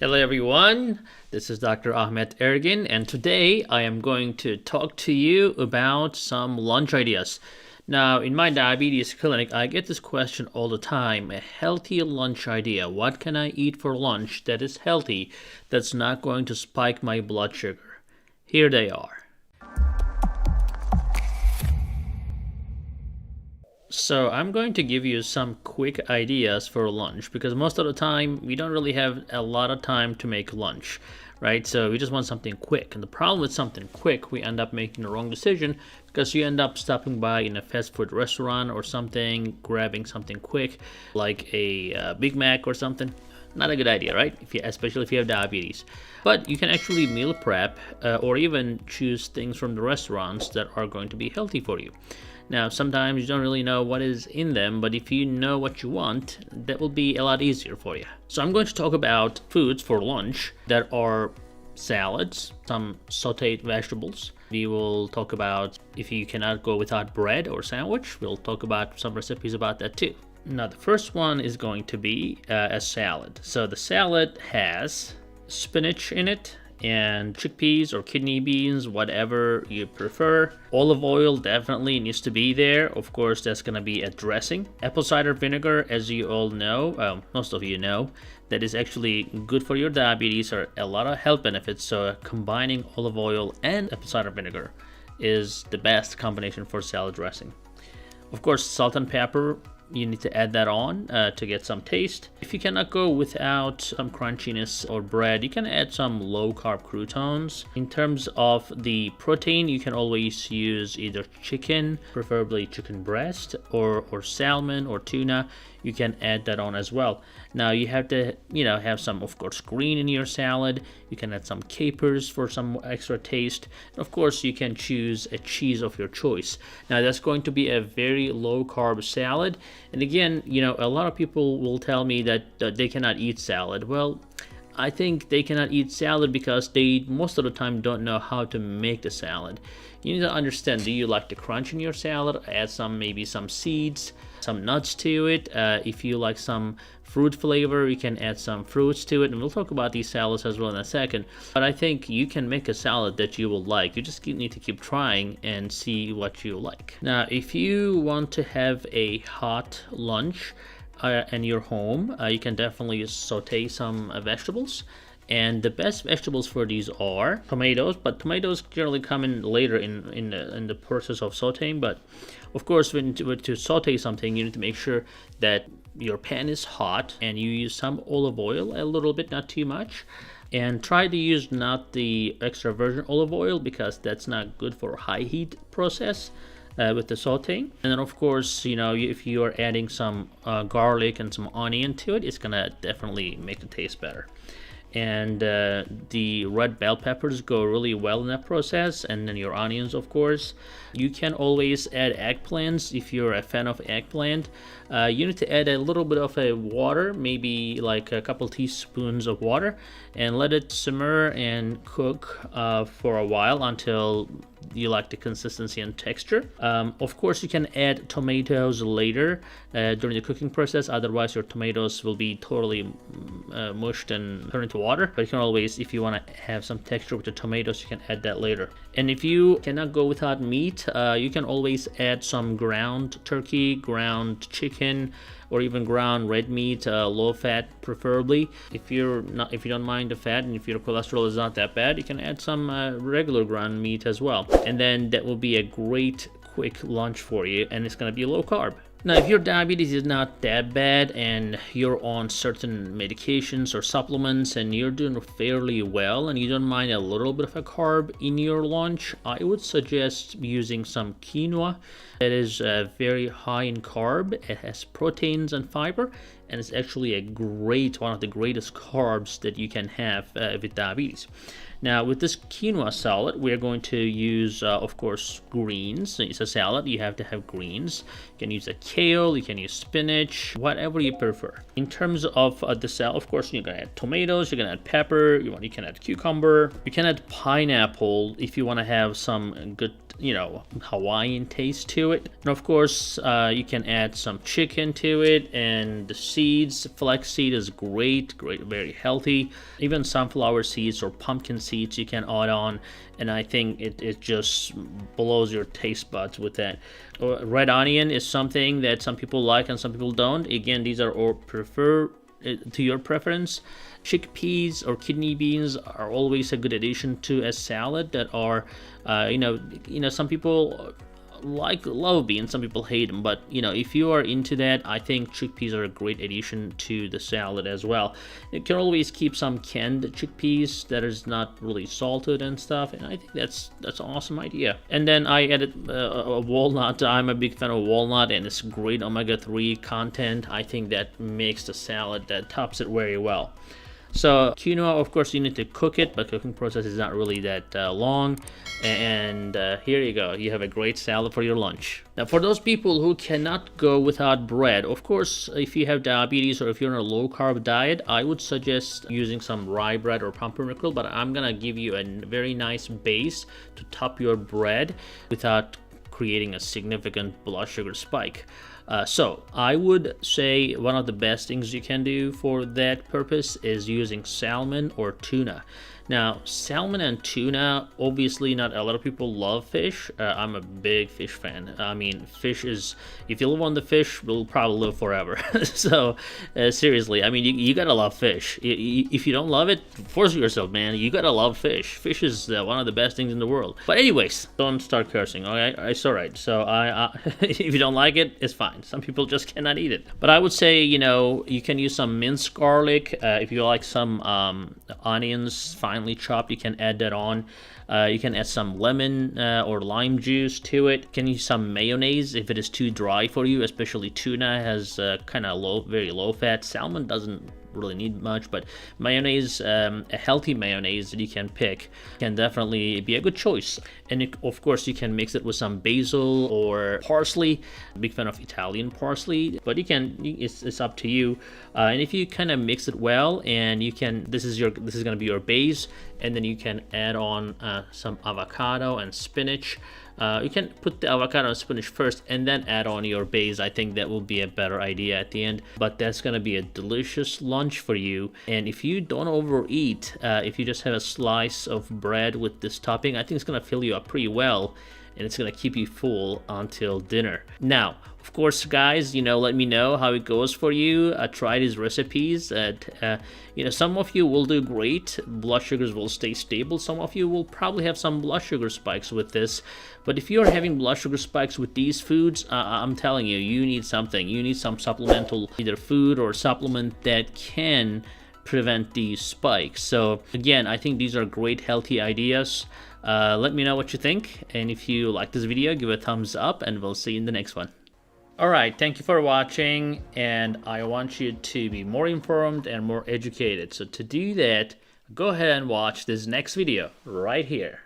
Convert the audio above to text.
Hello everyone, this is Dr. Ahmed Ergin, and today I am going to talk to you about some lunch ideas. Now, in my diabetes clinic, I get this question all the time: a healthy lunch idea. What can I eat for lunch that is healthy, that's not going to spike my blood sugar? Here they are. So I'm going to give you some quick ideas for lunch because most of the time we don't really have a lot of time to make lunch, right? So we just want something quick. And the problem with something quick, we end up making the wrong decision because you end up stopping by in a fast food restaurant or something, grabbing something quick like a Big Mac or something. Not a good idea, right? Especially if you have diabetes. But you can actually meal prep or even choose things from the restaurants that are going to be healthy for you. Now, sometimes you don't really know what is in them, but if you know what you want, that will be a lot easier for you. So I'm going to talk about foods for lunch that are salads, some sauteed vegetables. We will talk about if you cannot go without bread or sandwich. We'll talk about some recipes about that too. Now, the first one is going to be a salad. So the salad has spinach in it, and chickpeas or kidney beans, whatever you prefer. Olive oil definitely needs to be there. Of course, that's going to be a dressing. Apple cider vinegar, as you all know, most of you know, that is actually good for your diabetes, or a lot of health benefits. So combining olive oil and apple cider vinegar is the best combination for salad dressing. Of course, salt and pepper, you need to add that on to get some taste. If you cannot go without some crunchiness or bread, you can add some low-carb croutons. In terms of the protein, you can always use either chicken, preferably chicken breast, or salmon or tuna. You can add that on as well. Now you have to, have some, of course, green in your salad. You can add some capers for some extra taste. And of course, you can choose a cheese of your choice. Now that's going to be a very low-carb salad. And again, a lot of people will tell me that they cannot eat salad. Well, I think they cannot eat salad because they most of the time don't know how to make the salad. You need to understand, do you like the crunch in your salad? Add maybe some seeds, some nuts to it. If you like some fruit flavor, you can add some fruits to it. And we'll talk about these salads as well in a second. But I think you can make a salad that you will like. You just need to keep trying and see what you like. Now, if you want to have a hot lunch in your home, you can definitely saute some vegetables. And the best vegetables for these are tomatoes, but tomatoes generally come in later in the process of sauteing. But of course, when to saute something, you need to make sure that your pan is hot and you use some olive oil, a little bit, not too much. And try to use not the extra virgin olive oil because that's not good for high heat process with the sauteing. And then of course, if you are adding some garlic and some onion to it, it's gonna definitely make the taste better. And the red bell peppers go really well in that process, and then your onions, of course. You can always add eggplants if you're a fan of eggplant. You need to add a little bit of water, maybe like a couple teaspoons of water, and let it simmer and cook for a while until you like the consistency and texture. Of course, you can add tomatoes later during the cooking process. Otherwise, your tomatoes will be totally mushed and turn into water. But you can always, if you want to have some texture with the tomatoes, you can add that later. And if you cannot go without meat, you can always add some ground turkey, ground chicken, or even ground red meat, low fat preferably. If you don't mind the fat and if your cholesterol is not that bad, you can add some regular ground meat as well. And then that will be a great quick lunch for you, and it's going to be low carb. Now, if your diabetes is not that bad and you're on certain medications or supplements and you're doing fairly well and you don't mind a little bit of a carb in your lunch, I would suggest using some quinoa. That is very high in carb. It has proteins and fiber, and it's actually one of the greatest carbs that you can have with diabetes. Now, with this quinoa salad, we're going to use, of course, greens. It's a salad, you have to have greens. You can use a kale, you can use spinach, whatever you prefer. In terms of the salad, of course, you're going to add tomatoes, you're going to add pepper, you can add cucumber, you can add pineapple if you want to have some good you know, Hawaiian taste to it. And of course, you can add some chicken to it, and the seeds, flaxseed is great, very healthy. Even sunflower seeds or pumpkin seeds you can add on, and I think it just blows your taste buds with that. Red onion is something that some people like and some people don't. Again, these are all to your preference. Chickpeas or kidney beans are always a good addition to a salad. That are, some people love beans, some people hate them, but if you are into that, I think chickpeas are a great addition to the salad as well. You can always keep some canned chickpeas that is not really salted and stuff, and I think that's an awesome idea. And then I added a walnut. I'm a big fan of walnut, and it's great omega-3 content. I think that makes the salad, that tops it very well. So quinoa, of course, you need to cook it, but cooking process is not really that long. And here you go. You have a great salad for your lunch. Now, for those people who cannot go without bread, of course, if you have diabetes or if you're on a low-carb diet, I would suggest using some rye bread or pumpernickel, but I'm gonna give you a very nice base to top your bread without creating a significant blood sugar spike. So I would say one of the best things you can do for that purpose is using salmon or tuna. Now, salmon and tuna, obviously not a lot of people love fish. I'm a big fish fan. I mean, fish is, if you live on the fish, we'll probably live forever. So, seriously, I mean, you gotta love fish. If you don't love it, force yourself, man. You gotta love fish. Fish is one of the best things in the world. But anyways, don't start cursing, okay? It's alright. So, if you don't like it, it's fine. Some people just cannot eat it. But I would say, you can use some minced garlic. If you like some onions, finely chopped, you can add that on. You can add some lemon or lime juice to it. You can use some mayonnaise if it is too dry for you, especially tuna has kind of very low fat. Salmon doesn't really need much, but mayonnaise, a healthy mayonnaise that you can pick, can definitely be a good choice. And of course, you can mix it with some basil or parsley. Big fan of Italian parsley, but it's up to you. And if you kind of mix it well, and this is going to be your base, and then you can add on some avocado and spinach. You can put the avocado and spinach first and then add on your base. I think that will be a better idea at the end, but that's going to be a delicious lunch for you. And if you don't overeat, if you just have a slice of bread with this topping, I think it's going to fill you up pretty well, and it's going to keep you full until dinner. Now, of course, guys, let me know how it goes for you. Try these recipes. Some of you will do great. Blood sugars will stay stable. Some of you will probably have some blood sugar spikes with this. But if you're having blood sugar spikes with these foods, I'm telling you, you need something. You need some supplemental, either food or supplement that can prevent these spikes. So again, I think these are great healthy ideas. Let me know what you think. And if you like this video, give it a thumbs up, and we'll see you in the next one. Alright, thank you for watching, and I want you to be more informed and more educated. So to do that, go ahead and watch this next video right here.